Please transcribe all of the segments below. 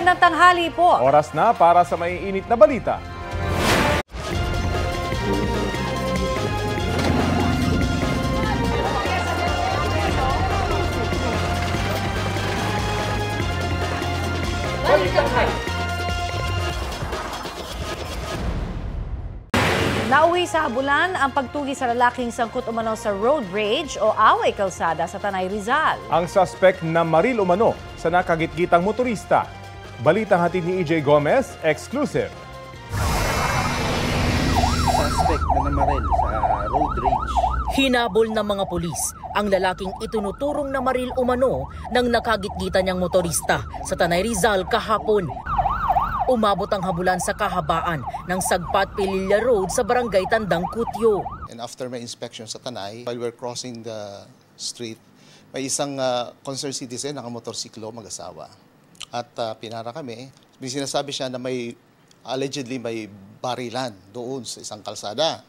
Magandang tanghali po. Oras na para sa maiinit na balita. Nauwi sa habulan ang pagtugi sa lalaking sangkot umano sa road rage o away kalsada sa Tanay Rizal. Ang suspect na maril umano sa nakagitgitang motorista. Balitang hatid ni EJ Gomez, exclusive. Suspect na namaril sa road rage. Hinabol ng mga pulis ang lalaking itunuturong na maril umano ng nakagitgitan niyang motorista sa Tanay Rizal kahapon. Umabot ang habulan sa kahabaan ng Sagpat Pililla Road sa Barangay Tandang Kutyo. And after my inspection sa Tanay, while we're crossing the street, may isang concerned citizen, nakamotorsiklo, mag-asawa. At pinara kami, may sinasabi siya na allegedly may barilan doon sa isang kalsada.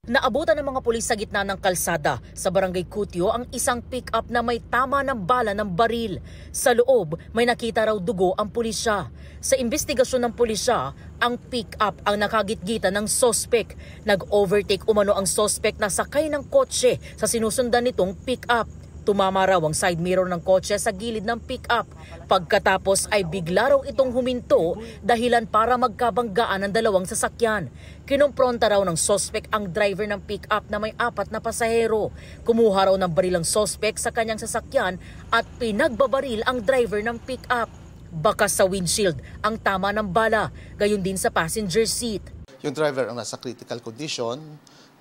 Naabutan ng mga pulis sa gitna ng kalsada sa Barangay Kutyo ang isang pick-up na may tama ng bala ng baril. Sa loob, may nakita raw dugo ang pulisya. Sa investigasyon ng pulisya, ang pick-up ang nakagitgitan ng sospek. Nag-overtake umano ang sospek na sakay ng kotse sa sinusundan nitong pick-up. Tumama raw ang side mirror ng kotse sa gilid ng pick-up. Pagkatapos ay bigla raw itong huminto dahilan para magkabanggaan ang dalawang sasakyan. Kinumpronta raw ng sospek ang driver ng pick-up na may 4 na pasahero. Kumuha raw ng baril ang sospek sa kanyang sasakyan at pinagbabaril ang driver ng pick-up. Bakas sa windshield ang tama ng bala, gayon din sa passenger seat. Yung driver ang nasa critical condition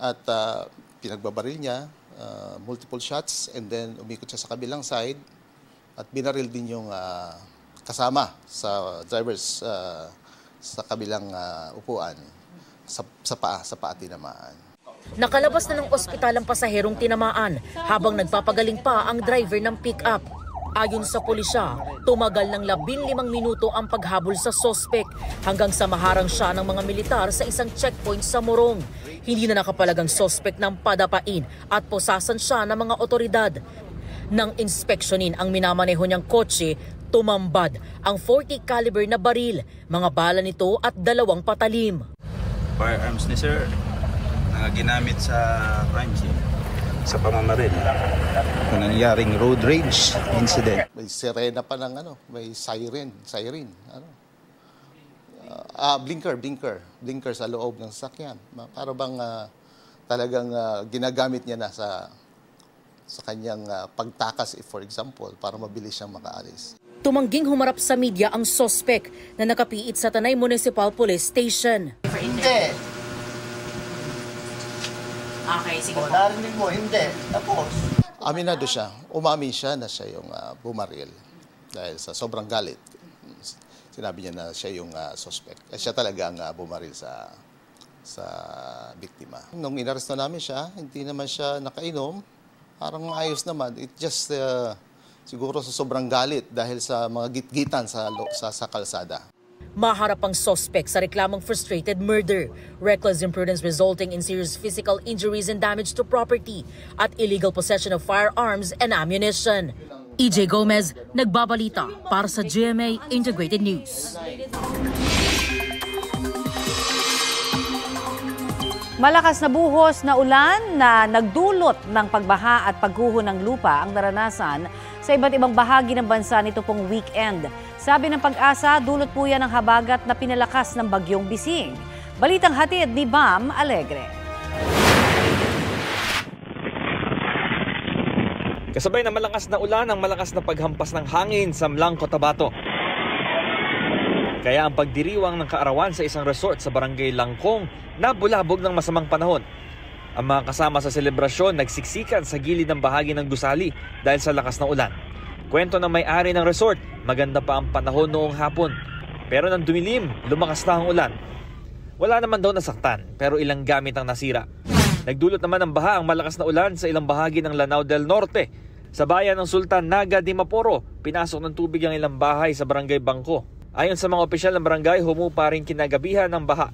at pinagbabaril niya. Multiple shots, and then umikot siya sa kabilang side at binaril din yung kasama sa drivers sa kabilang upuan sa paa tinamaan. Nakalabas na ng ospital ang pasaherong tinamaan habang nagpapagaling pa ang driver ng pick-up. Ayon sa pulisya, tumagal ng 15 minuto ang paghabol sa sospek hanggang sa maharang siya ng mga militar sa isang checkpoint sa Morong. Hindi na nakapalag ang sospek ng padapain at posasan siya ng mga otoridad. Nang inspeksyonin ang minamaneho niyang kotse, tumambad ang .40 caliber na baril, mga bala nito at 2 patalim. Firearms ni sir na ginamit sa crime scene sa pamamaril. Kung nangyaring road rage incident. May sirena pa ng may siren. Blinker sa loob ng sasakyan. Para bang talagang ginagamit niya na sa kanyang pagtakas, for example, para mabilis siyang makaalis. Tumangging humarap sa media ang sospek na nakapiit sa Tanay Municipal Police Station. Hindi. Okay, sige po. Narinig mo, hindi. Tapos. Aminado siya. Umamin siya na siya yung bumaril dahil sa sobrang galit. Sinabi niya na siya yung suspect. Siya talaga ang bumaril sa biktima. Nung inaresto namin siya, hindi naman siya nakainom. Parang maayos naman. It just siguro sa sobrang galit dahil sa mga gitgitan sa kalsada. Maharap ang sospek sa reklamong frustrated murder, reckless imprudence resulting in serious physical injuries and damage to property, at illegal possession of firearms and ammunition. EJ Gomez, nagbabalita para sa GMA Integrated News. Malakas na buhos na ulan na nagdulot ng pagbaha at pagguho ng lupa ang naranasan sa iba't ibang bahagi ng bansa nito pong weekend. Sabi ng Pag-asa, dulot po yan ng habagat na pinalakas ng bagyong Bising. Balitang hatid ni Bam Alegre. Kasabay ng malakas na ulan ang malakas na paghampas ng hangin sa Mlang, Cotabato. Kaya ang pagdiriwang ng kaarawan sa isang resort sa Barangay Langkong nabulabog ng masamang panahon. Ang mga kasama sa selebrasyon nagsiksikan sa gilid ng bahagi ng gusali dahil sa lakas na ulan. Kwento ng may-ari ng resort, maganda pa ang panahon noong hapon. Pero nang dumilim, lumakas na ang ulan. Wala naman daw nasaktan, pero ilang gamit ang nasira. Nagdulot naman ng baha ang malakas na ulan sa ilang bahagi ng Lanao del Norte. Sa bayan ng Sultan Naga di Maporo, pinasok ng tubig ang ilang bahay sa Barangay Bangko. Ayon sa mga opisyal ng barangay, humupa rin kinagabihan ng baha.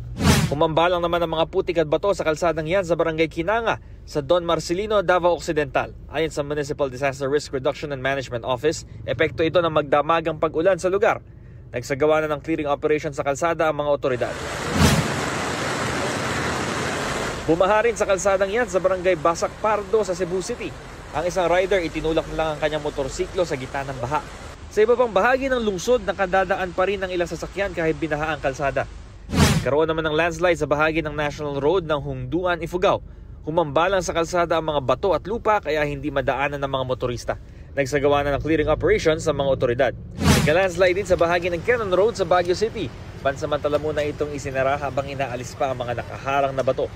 Humambalang naman ang mga putik at bato sa kalsadang yan sa Barangay Kinanga sa Don Marcelino, Davao Occidental. Ayon sa Municipal Disaster Risk Reduction and Management Office, epekto ito ng magdamagang pag-ulan sa lugar. Nagsagawa na ng clearing operation sa kalsada ang mga otoridad. Bumaha rin sa kalsadang yan sa barangay Basak Pardo sa Cebu City. Ang isang rider itinulak na lang ang kanyang motorsiklo sa gitna ng baha. Sa iba pang bahagi ng lungsod, nakadadaan pa rin ang ilang sasakyan kahit binaha ang kalsada. Karoon naman ng landslide sa bahagi ng National Road ng Hungduan, Ifugao. Humambalang sa kalsada ang mga bato at lupa kaya hindi madaanan ng mga motorista. Nagsagawa na ng clearing operation sa mga otoridad. Nagka-landslide din sa bahagi ng Cannon Road sa Baguio City. Pansamantala muna itong isinara habang inaalis pa ang mga nakaharang na bato.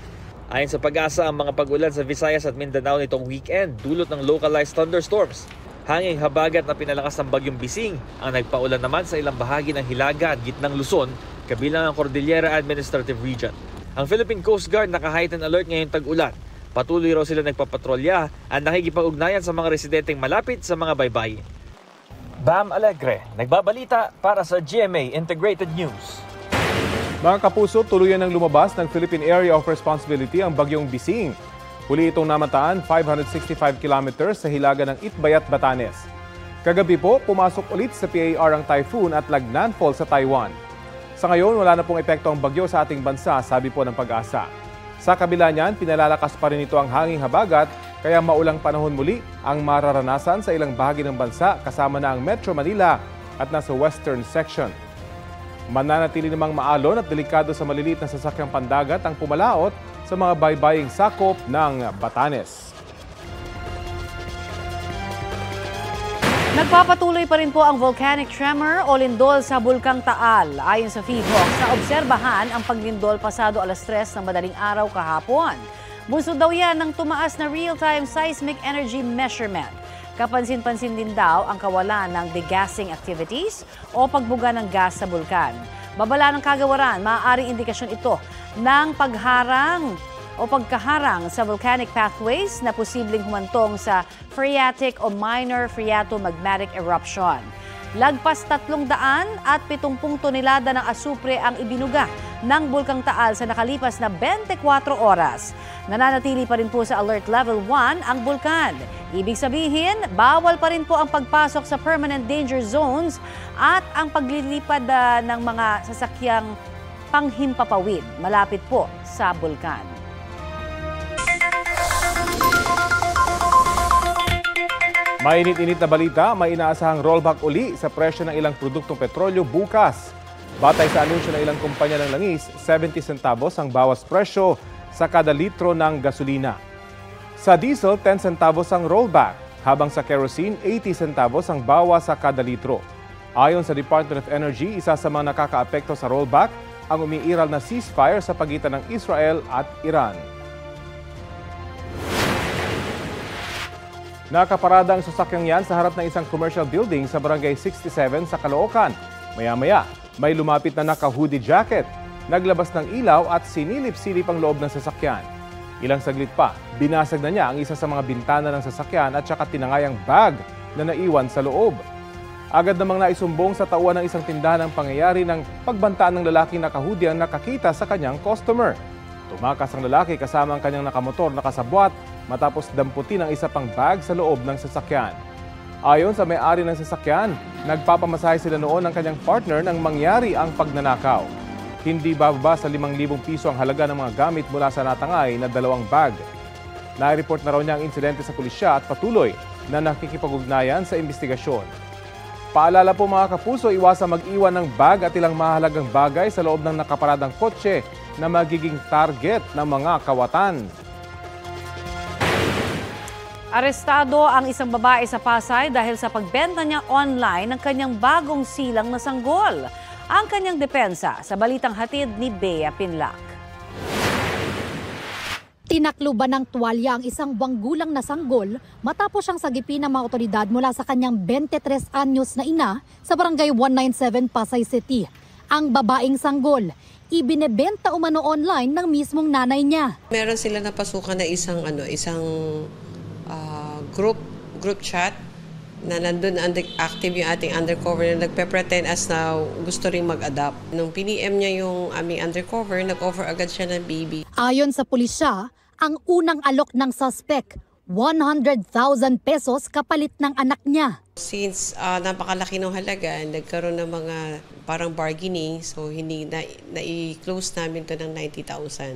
Ayon sa Pag-asa, ang mga pag-ulan sa Visayas at Mindanao nitong weekend dulot ng localized thunderstorms. Hanging habagat na pinalakas ng bagyong Bising ang nagpaulan naman sa ilang bahagi ng Hilaga at gitnang Luzon, kabilang ang Cordillera Administrative Region. Ang Philippine Coast Guard naka-heightened alert ngayong tag-ulan. Patuloy raw sila nagpapatrolya at nakikipag-ugnayan sa mga residenteng malapit sa mga baybayin. Bam Alegre, nagbabalita para sa GMA Integrated News. Mga kapuso, tuluyan ng lumabas ng Philippine Area of Responsibility ang bagyong Bising. Huli itong namataan 565 kilometers sa hilaga ng Itbayat, Batanes. Kagabi po, pumasok ulit sa PAR ang typhoon at landfall sa Taiwan. Sa ngayon, wala na pong epekto ang bagyo sa ating bansa, sabi po ng Pag-asa. Sa kabila niyan, pinalalakas pa rin ito ang hanging habagat, kaya maulang panahon muli ang mararanasan sa ilang bahagi ng bansa kasama na ang Metro Manila at nasa western section. Mananatili namang maalon at delikado sa maliliit na sasakyang pandagat ang pumalaot sa mga baybaying sakop ng Batanes. Nagpapatuloy pa rin po ang volcanic tremor o lindol sa Bulkang Taal. Ayon sa PHOC, naobserbahan ang paglindol pasado alas 3 ng madaling araw kahapon. Bunsod daw yan ng tumaas na real-time seismic energy measurement. Kapansin-pansin din daw ang kawalan ng degassing activities o pagbuga ng gas sa bulkan. Babala ng kagawaran, maaaring indikasyon ito ng pagharang o pagkaharang sa volcanic pathways na posibleng humantong sa phreatic o minor phreatomagmatic eruption. Lagpas 370 tonelada ng asupre ang ibinuga ng Bulkang Taal sa nakalipas na 24 oras. Nananatili pa rin po sa Alert Level 1 ang bulkan. Ibig sabihin, bawal pa rin po ang pagpasok sa permanent danger zones at ang paglilipad ng mga sasakyang panghimpapawid malapit po sa bulkan. Mainit-init na balita, may inaasahang rollback uli sa presyo ng ilang produktong petrolyo bukas. Batay sa anunsyo ng ilang kumpanya ng langis, 70 centavos ang bawas presyo sa kada litro ng gasolina. Sa diesel, 10 centavos ang rollback, habang sa kerosene, 80 centavos ang bawas sa kada litro. Ayon sa Department of Energy, isa sa mga nakakaapekto sa rollback ang umiiral na ceasefire sa pagitan ng Israel at Iran. Nakaparada ang sasakyang yan sa harap ng isang commercial building sa Barangay 67 sa Caloocan. Maya-maya, may lumapit na naka-hoodie jacket, naglabas ng ilaw at sinilip-silip ang loob ng sasakyan. Ilang saglit pa, binasag na niya ang isa sa mga bintana ng sasakyan at saka tinangay ang bag na naiwan sa loob. Agad namang naisumbong sa tauhan ng isang tindahan ang pangyayari ng pagbantaan ng lalaking naka-hoodie ang nakakita sa kanyang customer. Tumakas ang lalaki kasama ang kanyang nakamotor na kasabwat matapos damputin ang isa pang bag sa loob ng sasakyan. Ayon sa may-ari ng sasakyan, nagpapamasahe sila noon ng kanyang partner nang mangyari ang pagnanakaw. Hindi bababa sa 5,000 piso ang halaga ng mga gamit mula sa natangay na 2 bag. Nai-report na raw niya ang insidente sa pulisya at patuloy na nakikipag-ugnayan sa investigasyon. Paalala po mga kapuso, iwasang mag-iwan ng bag at ilang mahalagang bagay sa loob ng nakaparadang kotse na magiging target ng mga kawatan. Arestado ang isang babae sa Pasay dahil sa pagbenta niya online ng kanyang bagong silang na sanggol. Ang kanyang depensa sa balitang hatid ni Bea Pinlac. Tinakluban ng tuwalya ang isang wanggulang na sanggol matapos siyang sagipin ng mga otoridad mula sa kanyang 23 anyos na ina sa barangay 197 Pasay City. Ang babaeng sanggol, ibinebenta umano online ng mismong nanay niya. Meron sila napasukan na isang group chat na nandun active yung ating undercover na nagpe-pretend as na gusto ring mag-adopt. Nung piniem niya yung aming undercover, nag-offer agad siya ng baby. Ayon sa pulisya, ang unang alok ng suspect, 100,000 pesos kapalit ng anak niya. Since napakalaki ng halaga, nagkaroon ng mga parang bargaining, so hindi na-i-close namin to ng 90,000.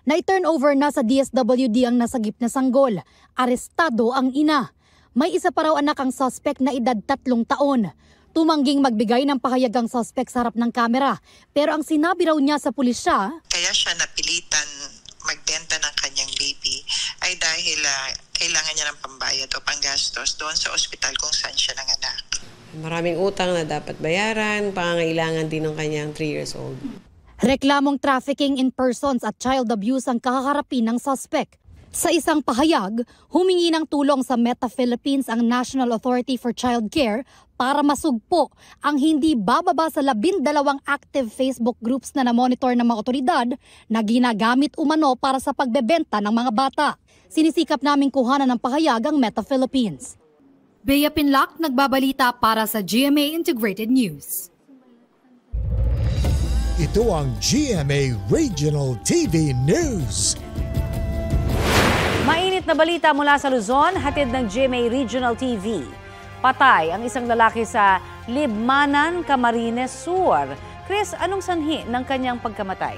Na-turn over na sa DSWD ang nasagip na sanggol. Arestado ang ina. May isa pa raw anak ang suspect na edad 3 taon. Tumangging magbigay ng pahayag ang suspect sa harap ng kamera. Pero ang sinabi raw niya sa pulisya, kaya siya napilitan magbenta ng kanyang baby ay dahil kailangan niya ng pambayad o panggastos doon sa ospital kung saan siya nanganak. Maraming utang na dapat bayaran, pangangailangan din ng kanyang 3 years old. reklamong trafficking in persons at child abuse ang kakaharapin ng suspect. Sa isang pahayag, humingi ng tulong sa Meta Philippines ang National Authority for Child Care para masugpo ang hindi bababa sa 12 active Facebook groups na namonitor ng mga otoridad na ginagamit umano para sa pagbebenta ng mga bata. Sinisikap naming kuhanan ng pahayag ang Meta Philippines. Bea Pinlac, nagbabalita para sa GMA Integrated News. Ito ang GMA Regional TV News. Mainit na balita mula sa Luzon, hatid ng GMA Regional TV. Patay ang isang lalaki sa Libmanan, Camarines Sur. Chris, anong sanhi ng kanyang pagkamatay?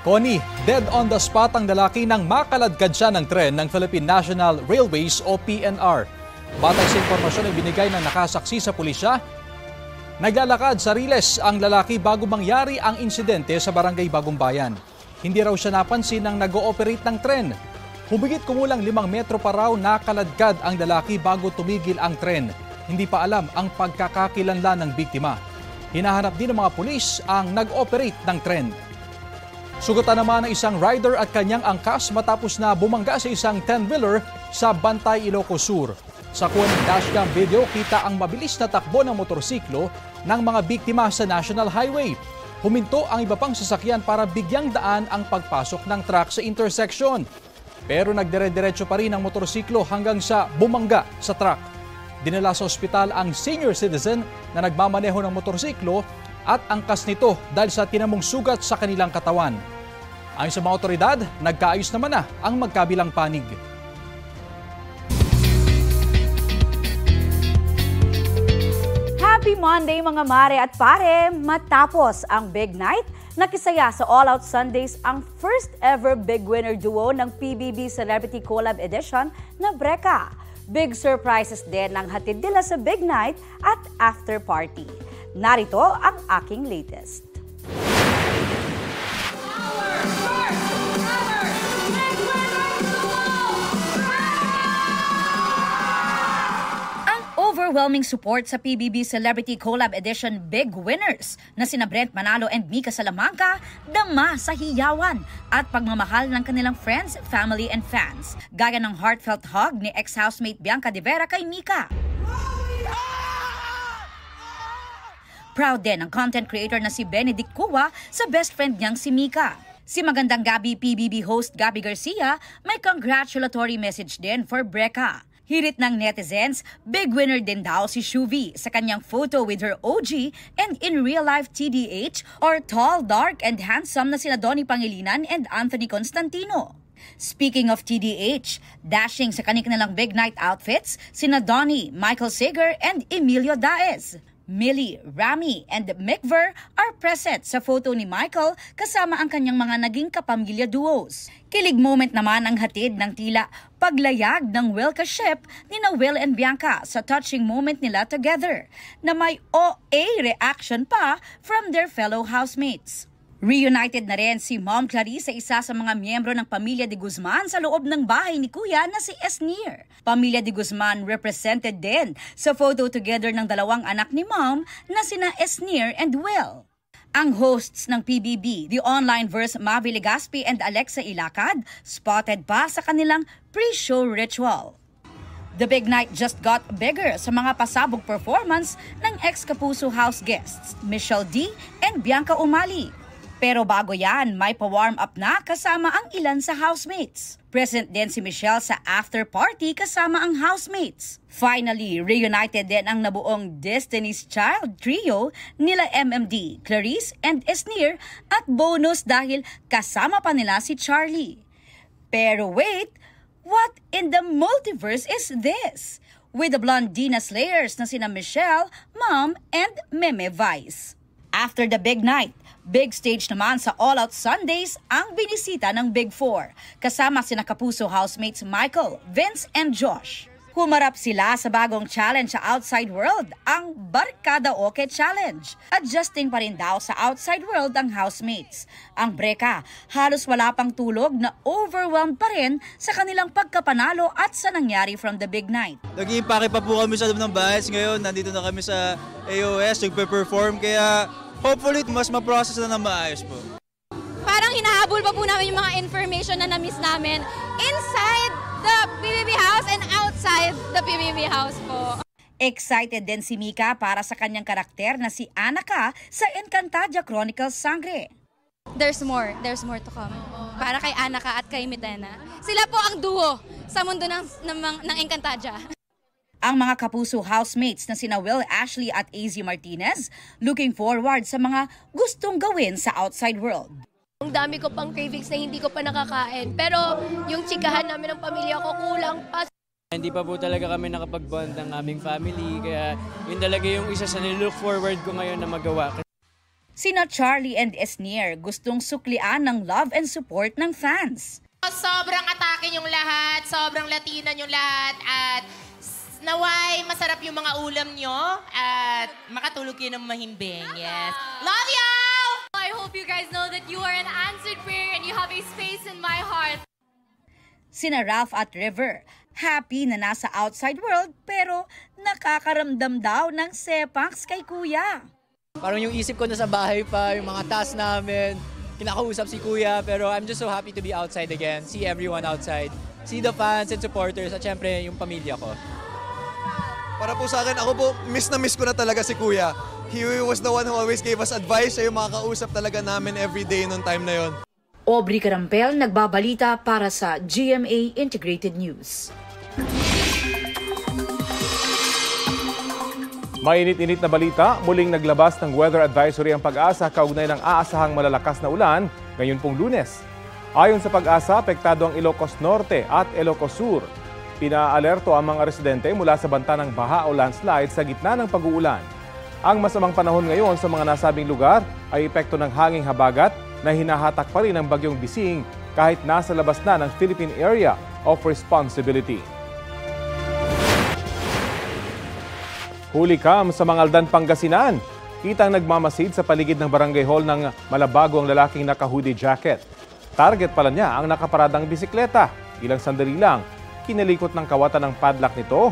Connie, dead on the spot ang lalaki nang makaladkad siya ng tren ng Philippine National Railways o PNR. Batay sa impormasyon na binigay ng nakasaksi sa pulisya, naglalakad sa Riles ang lalaki bago mangyari ang insidente sa Barangay Bagong Bayan. Hindi raw siya napansin nang nag-ooperate ng tren. Humigit kumulang 5 metro pa raw nakaladkad ang lalaki bago tumigil ang tren. Hindi pa alam ang pagkakakilanlan ng biktima. Hinahanap din ng mga pulis ang nag-operate ng tren. Sugatan naman ng isang rider at kanyang angkas matapos na bumangga sa isang 10-wheeler sa Bantay, Ilocos Sur. Sa kuha ng dashcam video, kita ang mabilis na takbo ng motorsiklo ng mga biktima sa National Highway. Huminto ang iba pang sasakyan para bigyang daan ang pagpasok ng truck sa intersection. Pero nagdire-diretso pa rin ang motorsiklo hanggang sa bumangga sa truck. Dinala sa ospital ang senior citizen na nagmamaneho ng motorsiklo at angkas nito dahil sa tinamong sugat sa kanilang katawan. Ayon sa mga otoridad, nagkaayos naman na ang magkabilang panig. Happy Monday mga mare at pare! Matapos ang big night, nakisaya sa All Out Sundays ang first ever big winner duo ng PBB Celebrity Collab Edition na Breka. Big surprises din ang hatid nila sa big night at after party. Narito ang aking latest. Overwhelming support sa PBB Celebrity Collab Edition Big Winners na sina Brent Manalo and Mika Salamanca, dama sa hiyawan at pagmamahal ng kanilang friends, family and fans. Gaya ng heartfelt hug ni ex-housemate Bianca De Vera kay Mika. Proud din ang content creator na si Benedict Cua sa best friend niyang si Mika. Si Magandang Gabi PBB host Gabby Garcia may congratulatory message din for Breka. Hirit ng netizens, big winner din daw si Shuvi sa kanyang photo with her OG and in real life TDH or tall, dark and handsome na sina Donnie Pangilinan and Anthony Constantino. Speaking of TDH, dashing sa kanilang big night outfits, sina Donnie, Michael Sager and Emilio Daez. Millie, Rami, and Mcver are present sa photo ni Michael kasama ang kanyang mga naging kapamilya duos. Kilig moment naman ang hatid ng tila paglayag ng Wilka ship ni Will and Bianca sa touching moment nila together na may OA reaction pa from their fellow housemates. Reunited na rin si Mom Clarice sa isa sa mga miyembro ng pamilya de Guzman sa loob ng bahay ni Kuya na si Esnir. Pamilya de Guzman represented din sa photo together ng dalawang anak ni Mom na sina Esnir and Will. Ang hosts ng PBB, the online verse Mavi Legaspi and Alexa Ilacad, spotted pa sa kanilang pre-show ritual. The big night just got bigger sa mga pasabog performance ng ex-Kapuso house guests, Michelle D. and Bianca Umali. Pero bago yan, may pa-warm up na kasama ang ilan sa housemates. Present din si Michelle sa after party kasama ang housemates. Finally, reunited din ang nabuong Destiny's Child trio nila MMD, Clarice and Esnir at bonus dahil kasama pa nila si Charlie. Pero wait, what in the multiverse is this? With the Blondina Slayers na sina Michelle, Mom, and Meme Vice. After the big night, big stage naman sa All Out Sundays ang binisita ng Big Four, kasama sina Kapuso housemates Michael, Vince, and Josh. Humarap sila sa bagong challenge sa outside world, ang Barkada Oke Challenge. Adjusting pa rin daw sa outside world ang housemates. Ang Breka, halos wala pang tulog na overwhelmed pa rin sa kanilang pagkapanalo at sa nangyari from the big night. Nag-iimpake pa po kami sa loob ng bahay. Ngayon, nandito na kami sa AOS, nagpe-perform, kaya hopefully mas ma-process na ng maayos po. Parang hinahabol pa po namin yung mga information na na-miss namin inside the PBB house and outside the PBB house po. Excited din si Mika para sa kanyang karakter na si Anaka sa Encantadia Chronicles Sangre. There's more to come. Para kay Anaka at kay Mitena. Sila po ang duo sa mundo ng Encantadia. Ang mga Kapuso housemates na sina Will Ashley at AZ Martinez looking forward sa mga gustong gawin sa outside world. Ang dami ko pang cravings na hindi ko pa nakakain. Pero yung chikahan namin ng pamilya ko kulang pa. Hindi pa po talaga kami nakapag-bond ng aming family. Kaya yun talaga yung isa sa nilook forward ko ngayon na magawa. Sina Charlie and Esnier gustong suklian ng love and support ng fans. Sobrang atake yung lahat, sobrang latinan yung lahat, at naway masarap yung mga ulam nyo at makatulog kayo ng mahimbing. Yes. Love you! I hope you guys know that you are an answered prayer and you have a space in my heart. Sina Ralph at River, happy na nasa outside world pero nakakaramdam daw ng sepangs kay Kuya. Parang yung isip ko nasa bahay pa, yung mga task namin, kinakausap si Kuya, pero I'm just so happy to be outside again, see everyone outside, see the fans and supporters at syempre yung pamilya ko. Para po sa akin, ako po, miss na miss ko na talaga si Kuya. He was the one who always gave us advice. Siya yung makakausap talaga namin every day noong time na yon. Aubrey Carampel, nagbabalita para sa GMA Integrated News. Mainit-init na balita, muling naglabas ng weather advisory ang Pag-asa kaugnay ng aasahang malalakas na ulan ngayon pong Lunes. Ayon sa Pag-asa, apektado ang Ilocos Norte at Ilocos Sur. Pinaalerto ang mga residente mula sa banta ng baha o landslide sa gitna ng pag-uulan. Ang masamang panahon ngayon sa mga nasabing lugar ay epekto ng hanging habagat na hinahatak pa rin ng bagyong Bising kahit nasa labas na ng Philippine Area of Responsibility. Hulikam sa Mangaldan, Pangasinan. Kitang nagmamasid sa paligid ng barangay hall ng Malabago ang lalaking naka-hoodie jacket. Target pala niya ang nakaparadang bisikleta. Ilang sandali lang, kinalikot ng kawatan ng padlock nito,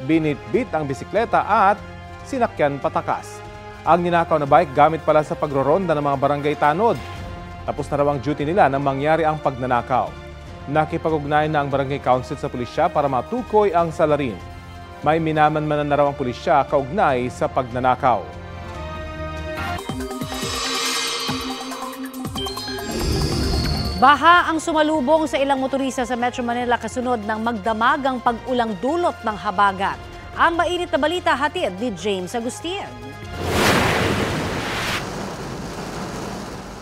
binitbit ang bisikleta at sinakyan patakas. Ang ninakaw na bike gamit pala sa pagroronda ng mga barangay tanod. Tapos na raw ang duty nila nang mangyari ang pagnanakaw. Nakipag-ugnayan na ang barangay council sa pulisya para matukoy ang salarin. May minamanmanan na raw ang pulisya kaugnay sa pagnanakaw. Baha ang sumalubong sa ilang motorista sa Metro Manila kasunod ng magdamagang pag-ulang dulot ng habagat. Ang mainit na balita hatid ni James Agustin.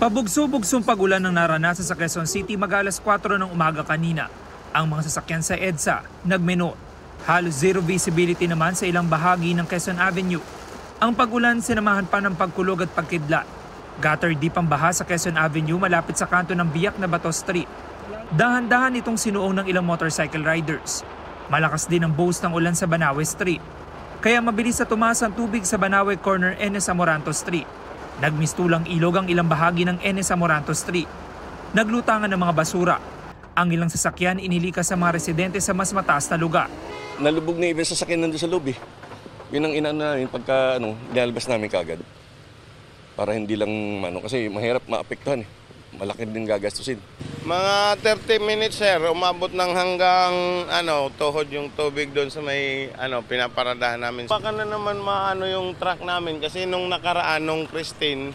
Pabugso-bugsong pag-ulan ang naranasan sa Quezon City mag-alas 4 ng umaga kanina. Ang mga sasakyan sa EDSA nagmenor. Halos zero visibility naman sa ilang bahagi ng Quezon Avenue. Ang pag-ulan sinamahan pa ng pagkulog at pagkidlat. Gutter deep ang baha sa Quezon Avenue malapit sa kanto ng Biak na Bato Street. Dahan-dahan itong sinuong ng ilang motorcycle riders. Malakas din ang buhos ng ulan sa Banawe Street. Kaya mabilis na tumaas ang tubig sa Banawe Corner Enes Amoranto Street. Nagmistulang ilog ang ilang bahagi ng Enes Amoranto Street. Naglutangan ng mga basura. Ang ilang sasakyan inilikas sa mga residente sa mas mataas na lugar. Nalubog na even sasakyan nandun sa loob eh. Yun ang inaan namin pagka nilalabas namin kagad. Para hindi lang kasi mahirap maapektuhan eh. Malaki din gagastusin. Mga 30 minutes sir, umabot ng hanggang tuhod yung tubig doon sa may pinaparadahan namin. Baka na naman maano yung truck namin kasi nung nakaraan, nung Christine,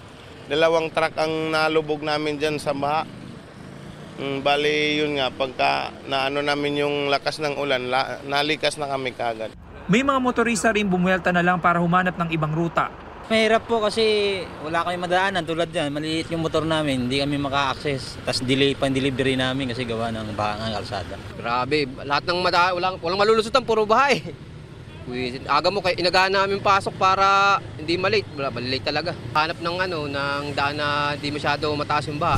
2 truck ang nalubog namin dyan sa baha. Bali yun nga, pagka namin yung lakas ng ulan, nalikas na kami kagad. May mga motorista rin bumuelta na lang para humanap ng ibang ruta. Mahirap po kasi wala kami madaanan tulad yan. Maliit yung motor namin, hindi kami maka-access. Tapos delay pa yung delivery namin kasi gawa ng baha ng kalsada. Grabe, lahat ng walang malulusutan, puro bahay. Aga mo kay inagaan namin pasok para hindi malate. Malate talaga. Hanap ng ng daan na hindi masyado mataas yung baha.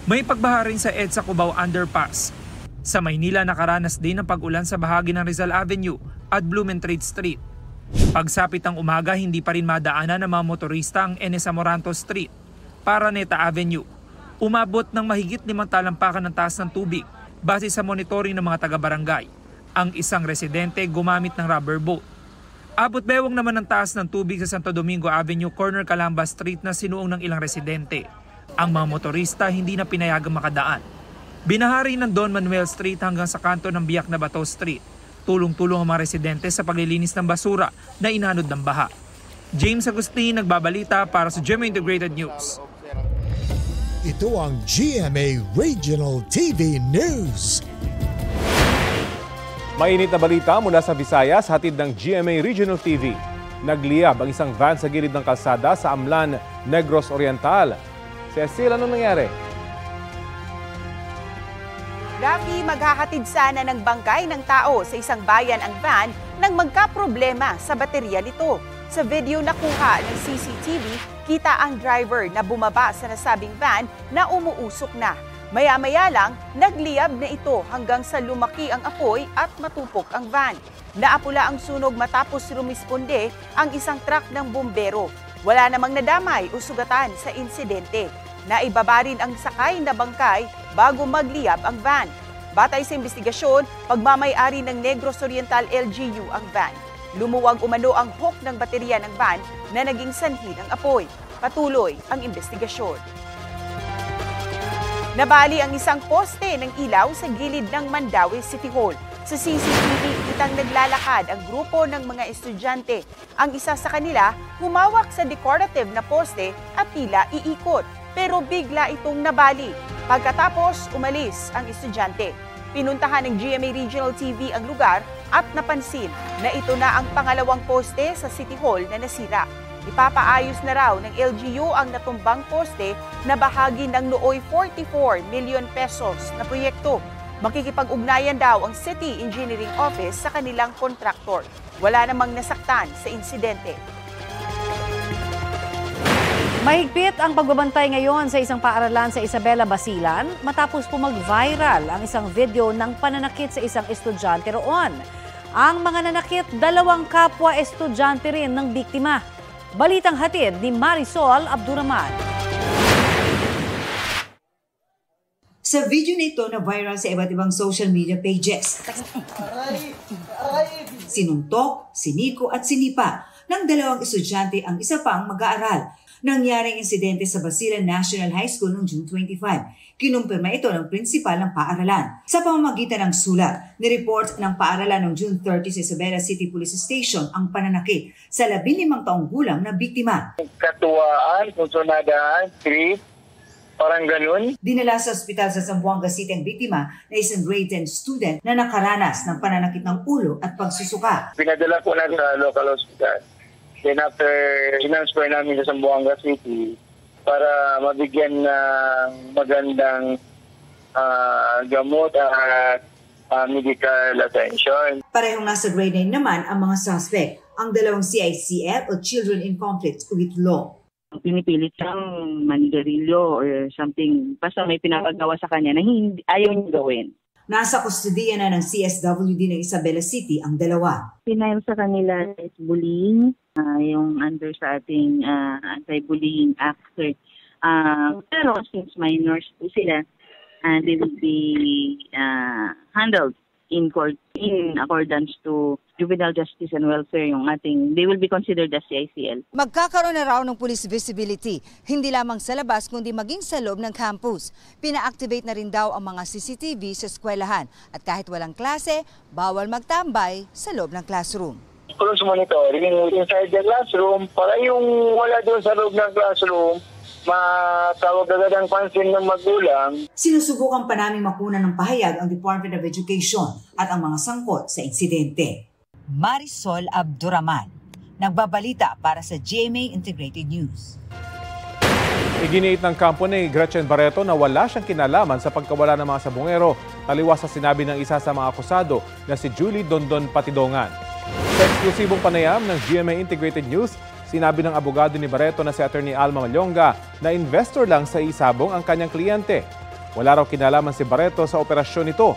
May pagbaha rin sa EDSA Cubao Underpass. Sa Maynila nakaranas din ng pag-ulan sa bahagi ng Rizal Avenue at Blumentritt Street. Pagsapit ng umaga, hindi pa rin madaanan ng mga motorista ang NS Amoranto Street, Paraneta Avenue. Umabot ng mahigit 5 talampakan ng taas ng tubig base sa monitoring ng mga taga-barangay. Ang isang residente gumamit ng rubber boat. Abot bewang naman ng taas ng tubig sa Santo Domingo Avenue, corner Calamba Street na sinuong ng ilang residente. Ang mga motorista hindi na pinayagang makadaan. Binahari ng Don Manuel Street hanggang sa kanto ng Biak na Bato Street. Tulong-tulong ang mga residente sa paglilinis ng basura na inanod ng baha. James Agustin, nagbabalita para sa GMA Integrated News. Ito ang GMA Regional TV News. Mainit na balita mula sa Visayas, hatid ng GMA Regional TV. Nagliyab ang isang van sa gilid ng kalsada sa Amlan, Negros Oriental. Cecil, anong nangyari? Rafi, maghahatid sana ng bangkay ng tao sa isang bayan ang van nang magkaproblema sa baterya nito. Sa video na kuha ng CCTV, kita ang driver na bumaba sa nasabing van na umuusok na. Maya-maya lang, nagliyab na ito hanggang sa lumaki ang apoy at matupok ang van. Naapula ang sunog matapos rumisponde ang isang truck ng bumbero. Wala namang nadamay o sugatan sa insidente. Naibaba rin ang sakay na bangkay bago magliyab ang van. Batay sa investigasyon, pagmamay-ari ng Negros Oriental LGU ang van. Lumuwag umano ang hook ng baterya ng van na naging sanhi ng apoy. Patuloy ang investigasyon. Nabali ang isang poste ng ilaw sa gilid ng Mandaue City Hall. Sa CCTV, kitang naglalakad ang grupo ng mga estudyante. Ang isa sa kanila, humawak sa decorative na poste at tila iikot. Pero bigla itong nabali. Pagkatapos, umalis ang estudyante. Pinuntahan ng GMA Regional TV ang lugar at napansin na ito na ang pangalawang poste sa City Hall na nasira. Ipapaayos na raw ng LGU ang natumbang poste na bahagi ng nooy 44 million pesos na proyekto. Makikipag-ugnayan daw ang City Engineering Office sa kanilang kontraktor. Wala namang nasaktan sa insidente. Mahigpit ang pagbabantay ngayon sa isang paaralan sa Isabela, Basilan matapos po mag-viral ang isang video ng pananakit sa isang estudyante roon. Ang mga nanakit, 2 kapwa estudyante rin ng biktima. Balitang hatid ni Marisol Abduraman. Sa video na ito na viral sa iba't ibang social media pages, sinuntok, siniko at sinipa ng 2 estudyante ang isa pang mag-aaral. Nangyaring insidente sa Basilan National High School noong June 25. Kinumpirma ito ng prinsipal ng paaralan. Sa pamamagitan ng sulat, nireport ng paaralan noong June 30 sa Isabela City Police Station ang pananakit sa 15 taong gulang na biktima. Katuwaan, konsunadaan, trip, parang ganun. Dinala sa ospital sa Zamboanga City ang biktima na isang grade 10 student na nakaranas ng pananakit ng ulo at pagsusuka. Pinadala po na sa local hospital. Then after, transfer namin sa Zamboanga City para mabigyan ng magandang gamot at medical attention. Parehong nasa grade 9 naman ang mga suspect, ang 2 CICL o Children in Conflict with Law. Pinipilit siyang manigarilyo or something, basta may pinapagawa sa kanya na hindi, ayaw niya gawin. Nasa kustodiya na ng CSWD ng Isabela City ang 2. Pinail sa kanila is bullying, yung under sa ating anti-bullying act. Pero since minors po sila, they will be handled in court in accordance to juvenile justice and welfare yung ating, they will be considered as CICL. Magkakaroon na raw ng police visibility, hindi lamang sa labas kundi maging sa loob ng campus. Pina-activate na rin daw ang mga CCTV sa eskwelahan at kahit walang klase, bawal magtambay sa loob ng classroom. Close monitoring inside the classroom para yung wala doon sa loob ng classroom, matawag agad ang pansin ng magulang. Sinusubukan pa namin makunan ng pahayag ang Department of Education at ang mga sangkot sa insidente. Marisol Abduraman Nagbabalita para sa GMA Integrated News. Iginiit ng kampo ni Gretchen Barreto na wala siyang kinalaman sa pagkawala ng mga sabungero, taliwas sa sinabi ng isa sa mga akusado na si Julie Dondon Patidongan. Sa eksklusibong panayam ng GMA Integrated News, sinabi ng abogado ni Barreto na si Attorney Alma Malyonga na investor lang sa isabong ang kanyang kliyente. Wala raw kinalaman si Barreto sa operasyon nito.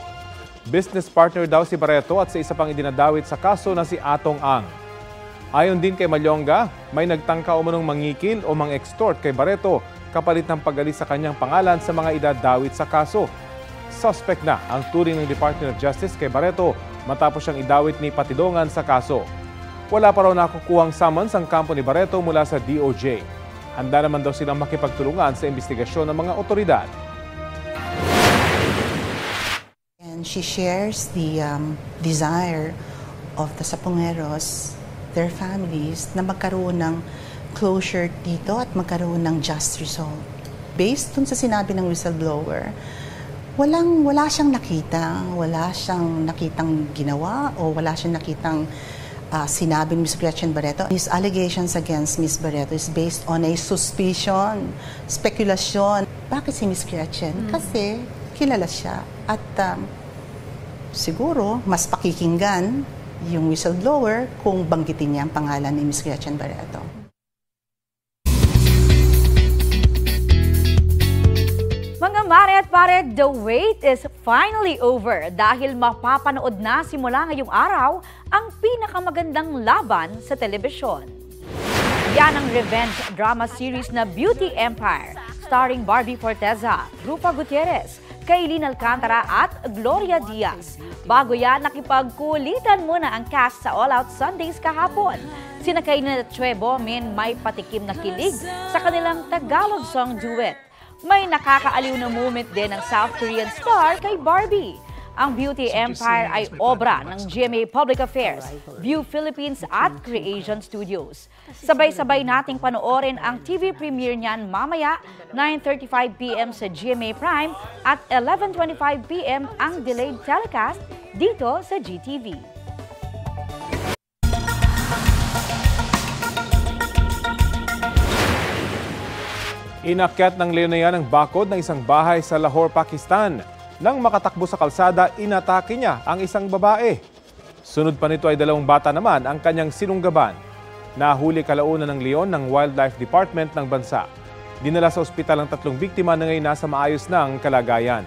Business partner daw si Barreto at sa isa pang idinadawit sa kaso na si Atong Ang. Ayon din kay Malyonga, may nagtangka umanong mangikil o mang-extort kay Barreto kapalit ng pag-alis sa kanyang pangalan sa mga idadawit sa kaso. Suspect na ang turing ng Department of Justice kay Barreto matapos siyang idawit ni Patidongan sa kaso. Wala pa raw nakukuhang summons ang kampo ni Barreto mula sa DOJ. Handa naman daw silang makipagtulungan sa investigasyon ng mga otoridad. And she shares the desire of the Sapungeros, their families, na magkaroon ng closure dito at magkaroon ng just result. Based dun sa sinabi ng whistleblower, wala siyang nakitang ginawa o wala siyang nakitang sinabi ni Ms. Gretchen Barreto. His allegations against Ms. Barreto is based on a suspicion, spekulasyon. Bakit si Ms. Gretchen? Kasi kilala siya at siguro mas pakikinggan yung whistleblower kung banggitin niya ang pangalan ni Ms. Gretchen Barreto. Mga mare at pare, the wait is finally over dahil mapapanood na simula ngayong araw ang pinakamagandang laban sa telebisyon. Yan ang revenge drama series na Beauty Empire, starring Barbie Forteza, Rufa Gutierrez, Kailin Alcantara at Gloria Diaz. Bago yan, nakipagkulitan muna ang cast sa All Out Sundays kahapon. Sina Kailin at Chue Bomin may patikim na kilig sa kanilang Tagalog song duet. May nakakaaliw na moment din ng South Korean star kay Barbie. Ang Beauty Empire ay obra ng GMA Public Affairs, View Philippines at Creation Studios. Sabay-sabay nating panoorin ang TV premiere niyan mamaya 9:35 p.m. sa GMA Prime at 11:25 p.m. ang delayed telecast dito sa GTV. Inakyat ng leonayan ang bakod ng isang bahay sa Lahore, Pakistan. Nang makatakbo sa kalsada, inatake niya ang isang babae. Sunod pa nito ay 2 bata naman ang kanyang sinunggaban. Nahuli kalaunan ng leon ng Wildlife Department ng bansa. Dinala sa ospital ang 3 biktima na ngayon nasa maayos ng kalagayan.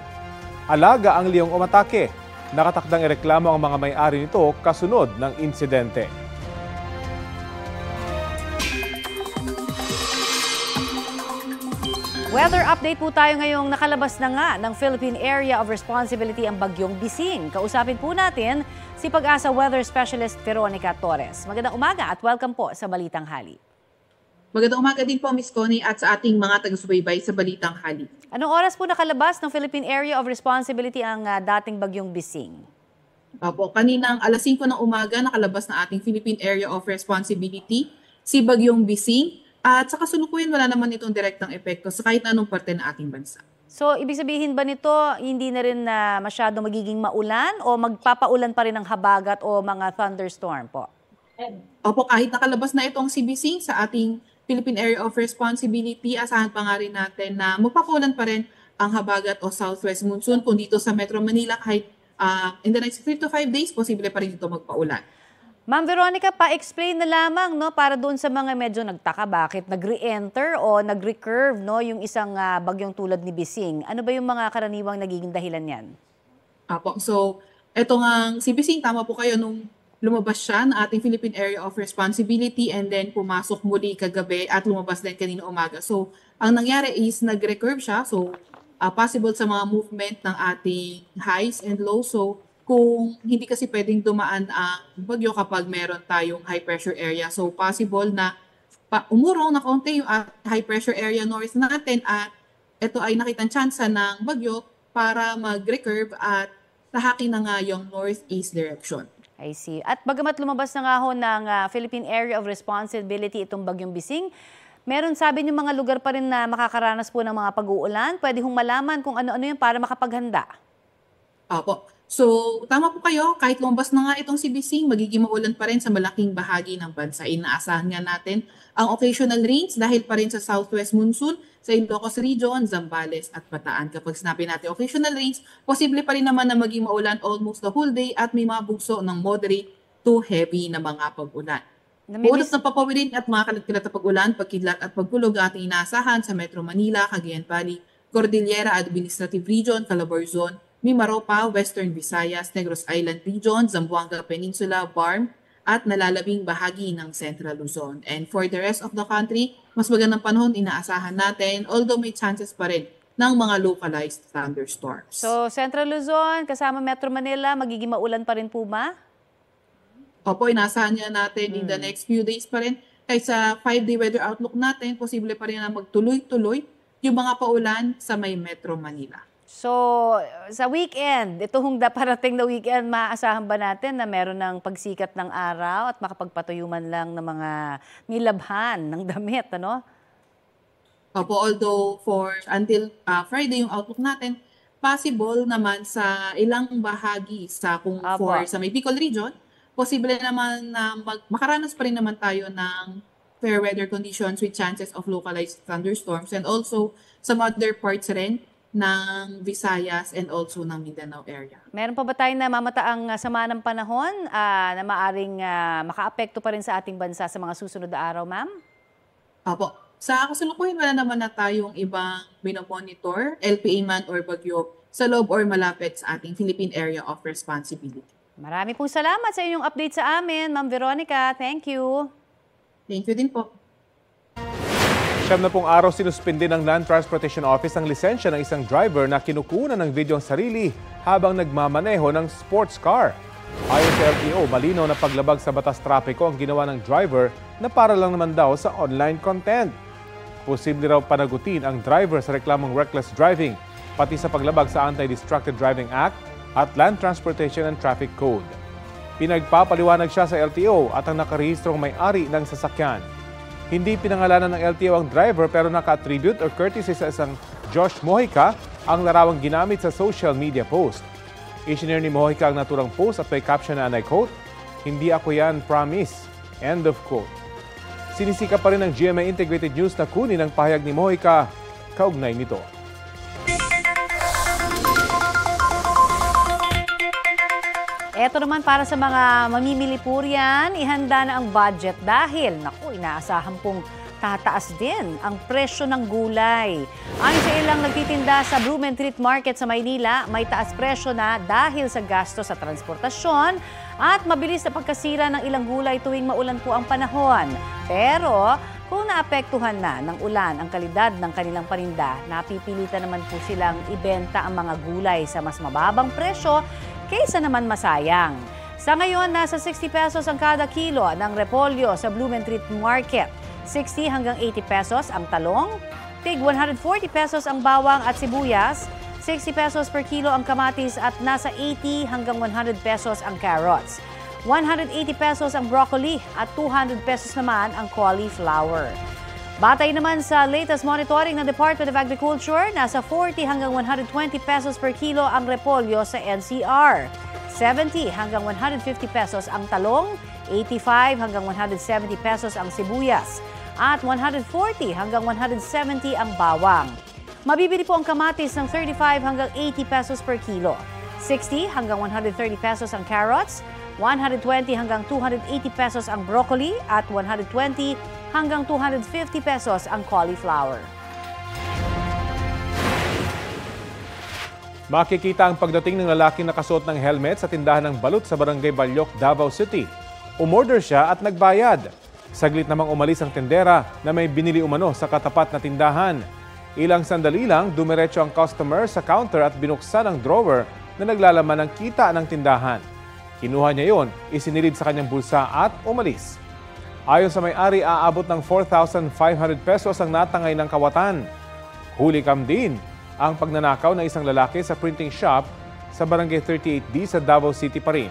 Alaga ang leong umatake. Nakatakdang ireklamo ang mga may-ari nito kasunod ng insidente. Weather update po tayo ngayong nakalabas na nga ng Philippine Area of Responsibility ang bagyong Bising. Kausapin po natin si Pag-asa Weather Specialist Veronica Torres. Magandang umaga at welcome po sa Balitang Hali. Magandang umaga din po, Ms. Connie, at sa ating mga taga-subaybay sa Balitang Hali. Anong oras po nakalabas ng Philippine Area of Responsibility ang dating bagyong Bising? Opo, kaninang alas 5 ng umaga nakalabas na ating Philippine Area of Responsibility si bagyong Bising. At sa kasalukuyan, wala naman itong direktang epekto sa kahit anong parte ng ating bansa. So, ibig sabihin ba nito, hindi na rin masyado magiging maulan o magpapaulan pa rin ng habagat o mga thunderstorm po? Opo, kahit nakalabas na itong si Bising sa ating Philippine Area of Responsibility, asahan pa nga rin natin na magpapaulan pa rin ang habagat o southwest monsoon. Kung dito sa Metro Manila, kahit in the next 3 to 5 days, posible pa rin ito magpaulan. Ma'am Veronica, pa-explain na lamang para doon sa mga medyo nagtaka bakit nag-re-enter o nag-recurve yung isang bagyong tulad ni Bising. Ano ba yung mga karaniwang nagiging dahilan yan? Apo, so eto nga si Bising, tama po kayo nung lumabas siya ng ating Philippine Area of Responsibility and then pumasok muli kagabi at lumabas din kanina umaga. So ang nangyari is nag-recurve siya, so possible sa mga movement ng ating highs and lows. So kung hindi kasi pwedeng dumaan ang bagyo kapag meron tayong high pressure area. So possible na umurong na kaunti yung high pressure area north natin at ito ay nakitang tsansa ng bagyo para mag-recurve at tahakin na nga yung northeast direction. I see. At bagamat lumabas na nga ho ng Philippine Area of Responsibility itong bagyong Bising, meron sabi niyo mga lugar pa rin na makakaranas po ng mga pag-uulan. Pwede hong malaman kung ano-ano yun para makapaghanda. Opo. So, tama po kayo, kahit lumabas na nga itong si Bising, magiging maulan pa rin sa malaking bahagi ng bansa. Inaasahan nga natin ang occasional rains dahil pa rin sa southwest monsoon sa Ilocos Region, Zambales at Bataan. Kapag sinabi natin occasional rains, posible pa rin naman na maging maulan almost the whole day at may mga bugso ng moderate to heavy na mga pag-ulan. Bukas ng papawidin at mga kalat-kalat na pag-ulan, pagkidlat at pagkulog ating inaasahan sa Metro Manila, Cagayan Valley, Cordillera Administrative Region, Calabarzon, Mimaropa, Western Visayas, Negros Island Region, Zamboanga Peninsula, Barm, at nalalabing bahagi ng Central Luzon. And for the rest of the country, mas magandang panahon inaasahan natin, although may chances pa rin ng mga localized thunderstorms. So, Central Luzon, kasama Metro Manila, magiging maulan pa rin po ba? Opo, inaasahan niya natin in the next few days pa rin. Kahit sa 5-day weather outlook natin, posible pa rin na magtuloy-tuloy yung mga paulan sa may Metro Manila. So, sa weekend, itong parating na weekend, maaasahan ba natin na meron ng pagsikat ng araw at makapagpatuyuman lang ng mga nilabhan ng damit, ano? Opo, although until Friday yung outlook natin, possible naman sa ilang bahagi sa sa may Bicol region, posible naman na makaranas pa rin naman tayo ng fair weather conditions with chances of localized thunderstorms and also some other parts rin ng Visayas and also ng Mindanao area. Meron pa ba tayong namamataang sama ng panahon na maaring makaapekto pa rin sa ating bansa sa mga susunod na araw, ma'am? Opo. Sa kasalukuyan, wala naman na tayong ibang binomonitor, LPA man or bagyo, sa loob or malapit sa ating Philippine Area of Responsibility. Marami pong salamat sa inyong update sa amin, Ma'am Veronica. Thank you. Thank you din po. 7 araw sinuspindi ng Land Transportation Office ang lisensya ng isang driver na kinukunan ng video ang sarili habang nagmamaneho ng sports car. Ayon sa LTO, malinaw na paglabag sa batas trapiko ang ginawa ng driver na para lang naman daw sa online content. Posible raw panagutin ang driver sa reklamong reckless driving, pati sa paglabag sa Anti-Distracted Driving Act at Land Transportation and Traffic Code. Pinagpapaliwanag siya sa LTO at ang nakarehistrong may-ari ng sasakyan. Hindi pinangalanan ng LTO ang driver pero naka-attribute or courtesy sa isang Josh Mojica ang larawang ginamit sa social media post. Isinare ni Mojica ang naturang post at may caption na, and I quote, "Hindi ako yan, promise." End of quote. Sinisika pa rin ng GMA Integrated News na kunin ang pahayag ni Mojica kaugnay nito. Eto naman para sa mga mamimili po riyan, ihanda na ang budget dahil, inaasahan pong tataas din ang presyo ng gulay. Ayon sa ilang nagtitinda sa Blumentritt Market sa Maynila, may taas presyo na dahil sa gasto sa transportasyon at mabilis na pagkasira ng ilang gulay tuwing maulan po ang panahon. Pero kung naapektuhan na ng ulan ang kalidad ng kanilang paninda, napipilitan naman po silang ibenta ang mga gulay sa mas mababang presyo kaysa naman masayang. Sa ngayon, nasa 60 pesos ang kada kilo ng repolyo sa Blumentritt Market. 60 hanggang 80 pesos ang talong, tig 140 pesos ang bawang at sibuyas, 60 pesos per kilo ang kamatis at nasa 80 hanggang 100 pesos ang carrots. 180 pesos ang broccoli at 200 pesos naman ang cauliflower. Batay naman sa latest monitoring ng Department of Agriculture, nasa 40 hanggang 120 pesos per kilo ang repolyo sa NCR. 70 hanggang 150 pesos ang talong, 85 hanggang 170 pesos ang sibuyas, at 140 hanggang 170 ang bawang. Mabibili po ang kamatis ng 35 hanggang 80 pesos per kilo, 60 hanggang 130 pesos ang carrots, 120 hanggang 280 pesos ang broccoli, at 120 hanggang 250 pesos ang cauliflower. Makikita ang pagdating ng lalaking nakasuot ng helmet sa tindahan ng balut sa Barangay Balyok, Davao City. Umorder siya at nagbayad. Saglit namang umalis ang tendera na may binili umano sa katapat na tindahan. Ilang sandali lang, dumiretso ang customer sa counter at binuksan ang drawer na naglalaman ng kita ng tindahan. Kinuha niya yon, isinilid sa kanyang bulsa at umalis. Ayon sa may-ari, aabot ng 4,500 pesos ang natangay ng kawatan. Huli kam din ang pagnanakaw ng isang lalaki sa printing shop sa Barangay 38D sa Davao City pa rin.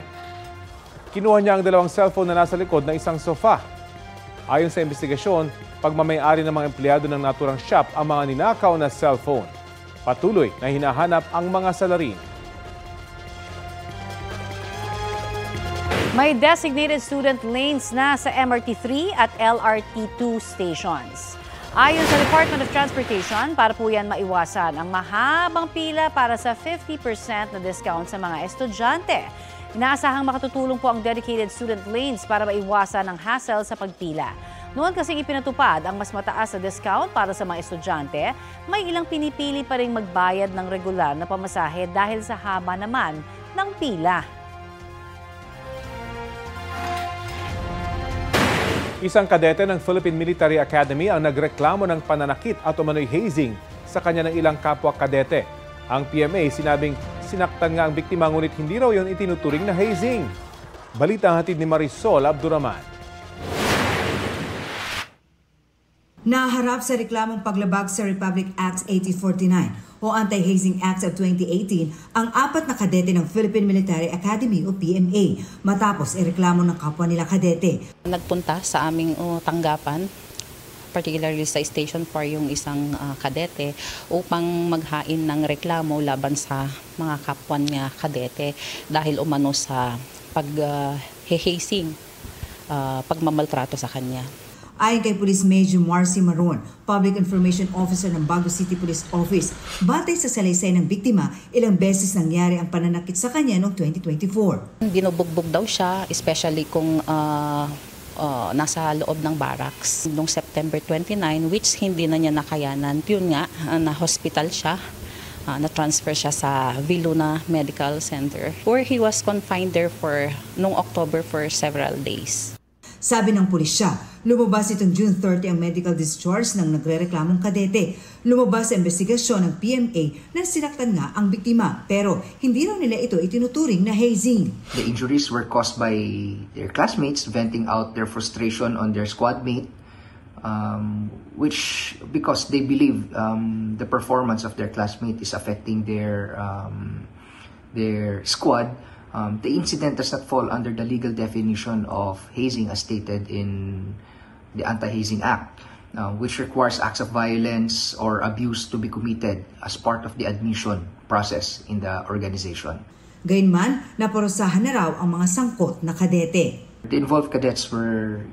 Kinuha niya ang dalawang cellphone na nasa likod ng isang sofa. Ayon sa investigasyon, pagmamay-ari ng mga empleyado ng naturang shop ang mga ninakaw na cellphone. Patuloy na hinahanap ang mga salarin. May designated student lanes na sa MRT3 at LRT2 stations. Ayon sa Department of Transportation, para po yan maiwasan ang mahabang pila para sa 50% na discount sa mga estudyante. Inaasahang makatutulong po ang dedicated student lanes para maiwasan ang hassle sa pagpila. Noon kasing ipinatupad ang mas mataas na discount para sa mga estudyante, may ilang pinipili pa rin magbayad ng regular na pamasahe dahil sa haba naman ng pila. Isang kadete ng Philippine Military Academy ang nagreklamo ng pananakit at umano'y hazing sa kanya ng ilang kapwa kadete. Ang PMA sinabing sinaktan nga ang biktima ngunit hindi raw yon itinuturing na hazing. Balita hatid ni Marisol Abduraman. Naharap sa reklamong paglabag sa Republic Act 8049 o Anti-Hazing Act of 2018 ang 4 na kadete ng Philippine Military Academy o PMA matapos ireklamo ng kapwa nila kadete. Nagpunta sa aming tanggapan, particularly sa Station 4 yung isang kadete upang maghain ng reklamo laban sa mga kapwa niya kadete dahil umano sa pag-hazing, pagmamaltrato sa kanya. Ayon kay Police Major Marcy Maron, Public Information Officer ng Baguio City Police Office, batay sa salaysay ng biktima, ilang beses nangyari ang pananakit sa kanya noong 2024. Binubugbog daw siya, especially kung nasa loob ng barracks. Noong September 29, which hindi na niya nakayanan, yun nga, na-hospital siya. Na-transfer siya sa Viluna Medical Center where he was confined there noong October for several days. Sabi ng pulisya, lumabas itong June 30 ang medical discharge ng nagrereklamong kadete. Lumabas sa investigasyon ng PMA na sinaktan nga ang biktima pero hindi raw nila ito itinuturing na hazing. The injuries were caused by their classmates venting out their frustration on their squad mate, which because they believe the performance of their classmate is affecting their squad. The incident does not fall under the legal definition of hazing as stated in the Anti-Hazing Act, which requires acts of violence or abuse to be committed as part of the admission process in the organization. Gayunman, naparusahan na raw ang mga sangkot na kadete. The involved cadets were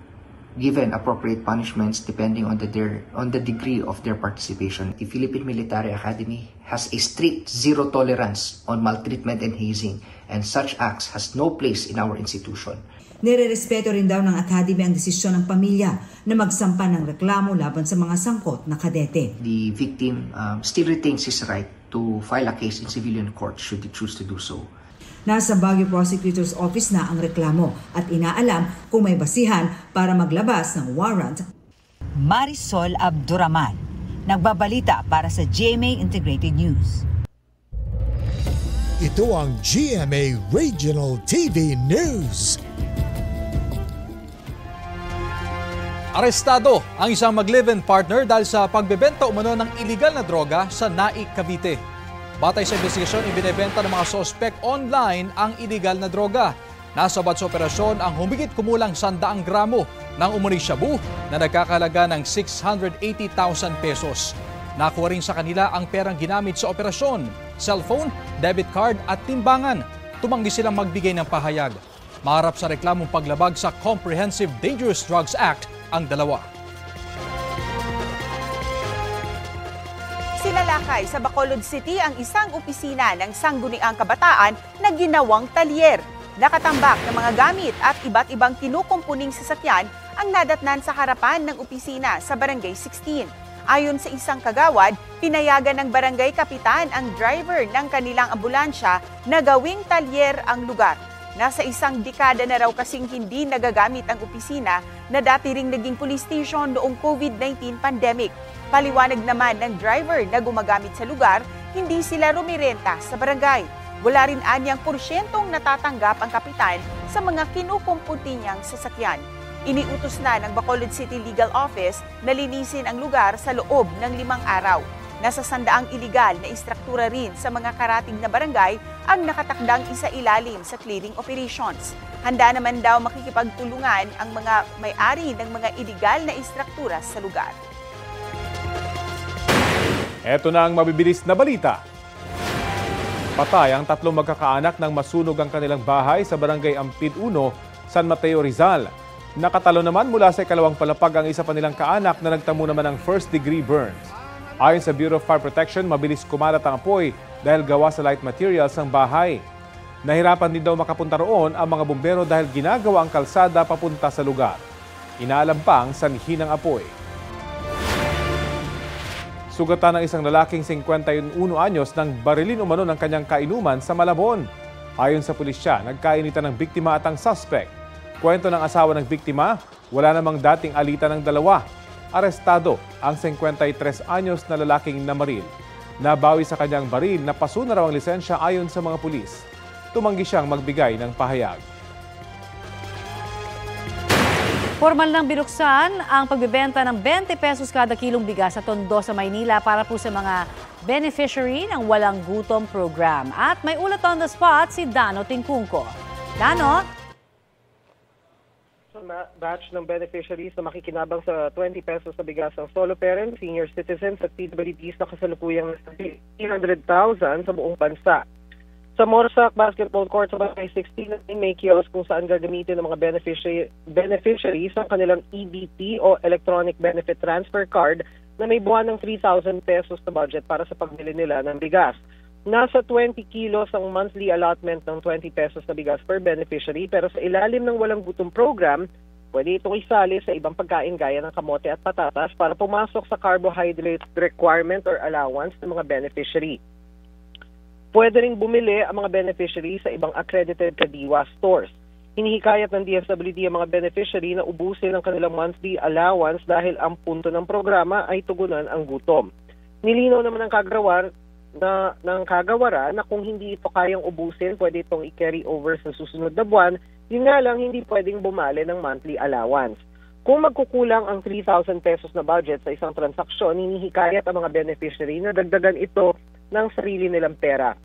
given appropriate punishments depending on the degree of their participation. The Philippine Military Academy has a strict zero tolerance on maltreatment and hazing, and such acts has no place in our institution. Nire-respeto rin daw ng Academy ang desisyon ng pamilya na magsampa ng reklamo laban sa mga sangkot na kadete. The victim still retains his right to file a case in civilian court should he choose to do so. Nasa Baguio Prosecutor's Office na ang reklamo at inaalam kung may basihan para maglabas ng warrant. Marisol Abduraman, nagbabalita para sa GMA Integrated News. Ito ang GMA Regional TV News. Arestado ang isang mag-live-in partner dahil sa pagbebenta umano ng iligal na droga sa Naik, Cavite. Batay sa investigasyon, ibinebenta ng mga sospek online ang iligal na droga. Nasabat sa operasyon ang humigit kumulang 100 gramo ng umano'y shabu na nagkakahalaga ng 680,000 pesos. Nakuha rin sa kanila ang perang ginamit sa operasyon, cellphone, debit card at timbangan. Tumanggi silang magbigay ng pahayag. Maharap sa reklamong paglabag sa Comprehensive Dangerous Drugs Act ang dalawa. Sinalakay sa Bacolod City ang isang opisina ng Sangguniang Kabataan na ginawang talyer. Nakatambak ng mga gamit at iba't ibang kinukumpuning sasakyan ang nadatnan sa harapan ng opisina sa Barangay 16. Ayon sa isang kagawad, pinayagan ng barangay kapitan ang driver ng kanilang ambulansya na gawing talyer ang lugar. Nasa isang dekada na raw kasing hindi nagagamit ang opisina na dati ring naging police station noong COVID-19 pandemic. Paliwanag naman ng driver na gumagamit sa lugar, hindi sila rumirenta sa barangay. Wala rin anyang porsyentong natatanggap ang kapitan sa mga kinukumputi niyang sasakyan. Iniutos na ng Bacolod City Legal Office na linisin ang lugar sa loob ng 5 araw. Nasa 100 iligal na istruktura rin sa mga karating na barangay ang nakatakdang isailalim sa clearing operations. Handa naman daw makikipagtulungan ang mga may-ari ng mga iligal na istruktura sa lugar. Ito na ang mabibilis na balita. Patay ang 3 magkakaanak nang masunog ang kanilang bahay sa Barangay Ampid 1 San Mateo, Rizal. Nakatalo naman mula sa ikalawang palapag ang isa pa nilang kaanak na nagtamo naman ng first-degree burns. Ayon sa Bureau of Fire Protection, mabilis kumalat ang apoy dahil gawa sa light materials ang bahay. Nahirapan din daw makapunta roon ang mga bumbero dahil ginagawa ang kalsada papunta sa lugar. Inaalam pa ang sanhi ng apoy. Sugatan ng isang lalaking 51 anyos ng barilin umano ng kanyang kainuman sa Malabon. Ayon sa pulisya, nagkainitan ng biktima at ang suspect. Kwento ng asawa ng biktima, wala namang dating alitan ng dalawa. Arestado ang 53 anyos na lalaking namaril. Nabawi sa kanyang baril na paso na raw ang lisensya ayon sa mga pulis. Tumanggi siyang magbigay ng pahayag. Formal nang binuksan ang pagbebenta ng 20 pesos kada kilong bigas sa Tondo sa Maynila para po sa mga beneficiary ng Walang Gutom program. At may ulat on the spot si Dano Tingkungko. Dano? Sa batch ng beneficiaries na makikinabang sa 20 pesos na bigas ang solo parents, senior citizens at PWDs na kasalukuyang 300,000 sa buong bansa. Sa Morasac Basketball Court sa Barangay 16, may kiosk kung saan gagamitin ng mga beneficiaries ang kanilang EBT o Electronic Benefit Transfer Card na may buwan ng 3,000 pesos na budget para sa pagbili nila ng bigas. Nasa 20 kilos ang monthly allotment ng 20 pesos na bigas per beneficiary, pero sa ilalim ng Walang Gutom program, pwede itong isali sa ibang pagkain gaya ng kamote at patatas para pumasok sa carbohydrate requirement or allowance ng mga beneficiary. Pwede ring bumili ang mga beneficiary sa ibang accredited Kadiwa stores. Hinihikayat ng DSWD ang mga beneficiary na ubusin ang kanilang monthly allowance dahil ang punto ng programa ay tugunan ang gutom. Nilinaw naman ng kagawaran na kung hindi ito kayang ubusin, pwede itong i-carry over sa susunod na buwan. Yun nga lang, hindi pwedeng bumali ng monthly allowance. Kung magkukulang ang 3,000 pesos na budget sa isang transaksyon, hinihikayat ang mga beneficiary na dagdagan ito ng sarili nilang pera.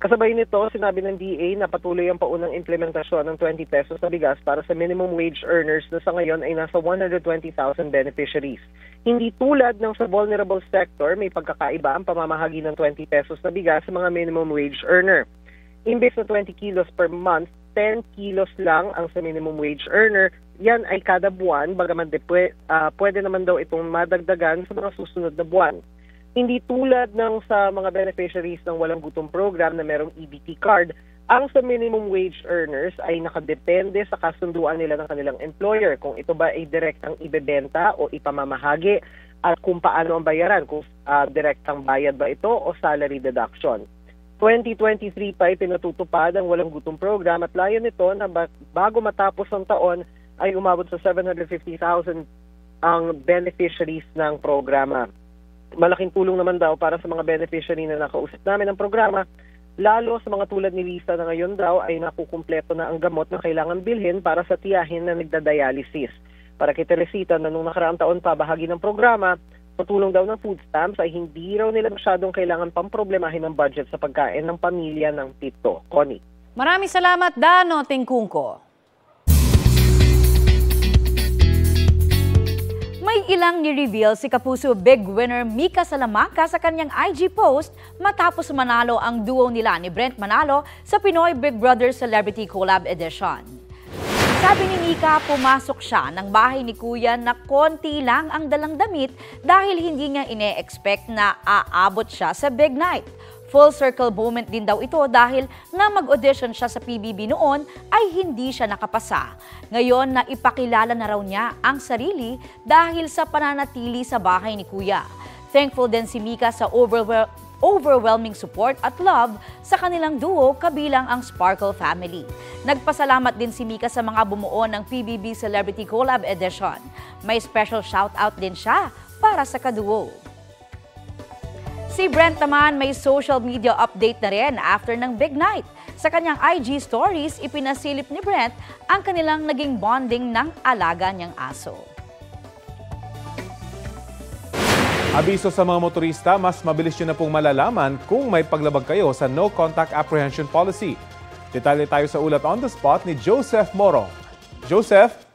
Kasabay nito, sinabi ng DA na patuloy ang paunang implementasyon ng 20 pesos na bigas para sa minimum wage earners na sa ngayon ay nasa 120,000 beneficiaries. Hindi tulad ng sa vulnerable sector, may pagkakaiba ang pamamahagi ng 20 pesos na bigas sa mga minimum wage earner. Imbes na 20 kilos per month, 10 kilos lang ang sa minimum wage earner. Yan ay kada buwan, bagaman pwede naman daw itong madagdagan sa mga susunod na buwan. Hindi tulad ng sa mga beneficiaries ng Walang Gutom program na merong EBT card, ang sa minimum wage earners ay nakadepende sa kasunduan nila ng kanilang employer kung ito ba ay direktang ibebenta o ipamamahagi at kung paano ang bayaran, kung direktang bayad ba ito o salary deduction. 2023 pa ay pinatutupad ang Walang Gutom program at layo nito na bago matapos ang taon ay umabot sa 750,000 ang beneficiaries ng programa. Malaking tulong naman daw para sa mga beneficiary na nakausap namin ng programa, lalo sa mga tulad ni Lisa na ngayon daw ay nakukumpleto na ang gamot na kailangan bilhin para sa tiyahin na nagda-dialysis. Para kay Teresita na nung nakaraang taon pa bahagi ng programa, patulong daw ng food stamps ay hindi raw nila masyadong kailangan pamproblemahin ng budget sa pagkain ng pamilya ng tito. Connie. Maraming salamat, Dano Tingkungko. May ilang ni-reveal si Kapuso Big Winner Mika Salamanca sa kanyang IG post matapos manalo ang duo nila ni Brent Manalo sa Pinoy Big Brother Celebrity Collab Edition. Sabi ni Mika, pumasok siya ng bahay ni Kuya na konti lang ang dalang damit dahil hindi niya ine-expect na aabot siya sa big night. Full circle moment din daw ito dahil na mag-audition siya sa PBB noon ay hindi siya nakapasa. Ngayon na ipakilala na raw niya ang sarili dahil sa pananatili sa bahay ni Kuya. Thankful din si Mika sa overwhelming support at love sa kanilang duo kabilang ang Sparkle family. Nagpasalamat din si Mika sa mga bumuo ng PBB Celebrity Collab Edition. May special shoutout din siya para sa kaduo. Si Brent naman may social media update na rin after ng big night. Sa kanyang IG stories, ipinasilip ni Brent ang kanilang naging bonding ng alaga niyang aso. Abiso sa mga motorista, mas mabilis nyo na pong malalaman kung may paglabag kayo sa No Contact Apprehension Policy. Detalye tayo sa ulat on the spot ni Joseph Morong. Joseph?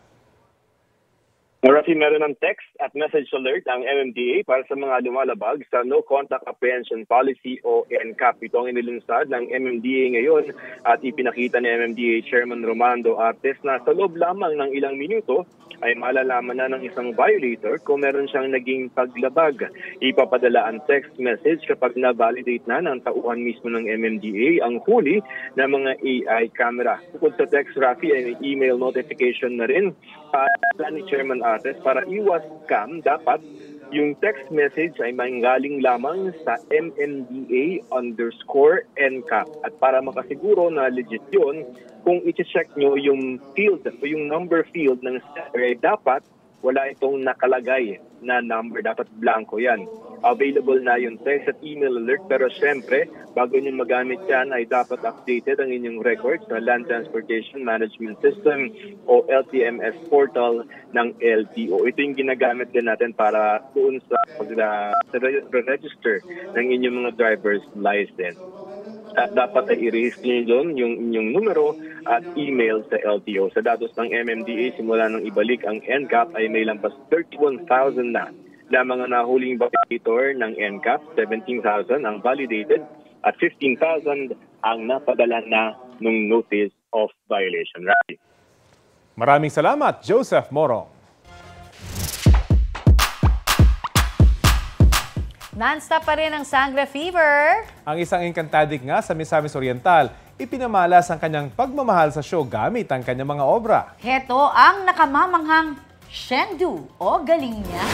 Rafi, meron ng text at message alert ang MMDA para sa mga lumalabag sa No Contact Apprehension Policy o NCAP. Ito ang inilunsad ng MMDA ngayon at ipinakita ni MMDA Chairman Romando Artes na sa loob lamang ng ilang minuto ay malalaman na ng isang violator kung meron siyang naging paglabag. Ipapadala ang text message kapag na-validate na ng tauhan mismo ng MMDA ang huli ng mga AI camera. Bukod sa text, Rafi, ay email notification na rin ni Chairman Artes para iwas scam. Dapat yung text message ay manggaling lamang sa MMDA_NCAP. At para makasiguro na legit yun, kung i-check nyo yung field o yung number field ng sender, dapat wala itong nakalagay na number. Dapat blanco yan. Available na yung text at email alert. Pero syempre, bago nyo magamit yan, ay dapat updated ang inyong records sa Land Transportation Management System o LTMS portal ng LTO. Ito yung ginagamit din natin para doon sa pag-register ng inyong mga driver's license. At dapat ay i-register nyo doon yung inyong numero at email sa LTO. Sa datos ng MMDA, simula nang ibalik ang NCAP ay may lampas 31,000 na mga nahuling violator ng NCAP. 17,000 ang validated at 15,000 ang napadala na ng notice of violation. Right? Maraming salamat, Joseph Moro. Non-stop pa rin ang Sangre Fever. Ang isang engkantadik nga sa Misamis Oriental, ipinamalas ang kanyang pagmamahal sa show gamit ang kanyang mga obra. Heto ang nakamamanghang Shendu o galing niya.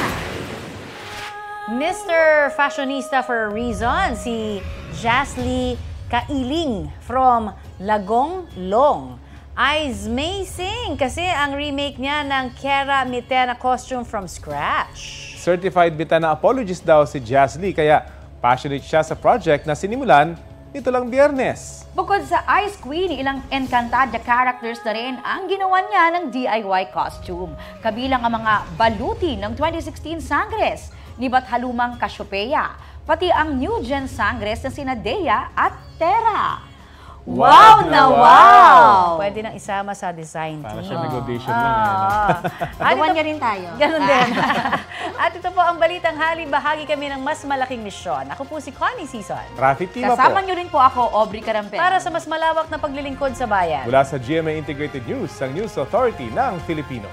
Mr. Fashionista for a reason, si Jasly Kailing from Lagonglong. Eyes amazing kasi ang remake niya ng Kera Mitena costume from scratch. Certified Bitana apologist daw si Jasly kaya passionate siya sa project na sinimulan nito lang Biyernes. Bukod sa Ice Queen, ilang Encantada characters na rin ang ginawa niya ng DIY costume. Kabilang ang mga baluti ng 2016 Sangres, ni Bathalumang Cassiopeia, pati ang new gen Sangres na sina Dea at Terra. Wow na wow! Pwede nang isama sa design team. Para siya nag-audition lang. Gawan niya rin tayo. Ganun din. At ito po ang Balitang Hali. Bahagi kami ng mas malaking misyon. Ako po si Connie Season. Rafi Tima po. Kasama niyo rin po ako, Aubrey Carampel. Para sa mas malawak na paglilingkod sa bayan. Mula sa GMA Integrated News, ang News Authority ng Filipino.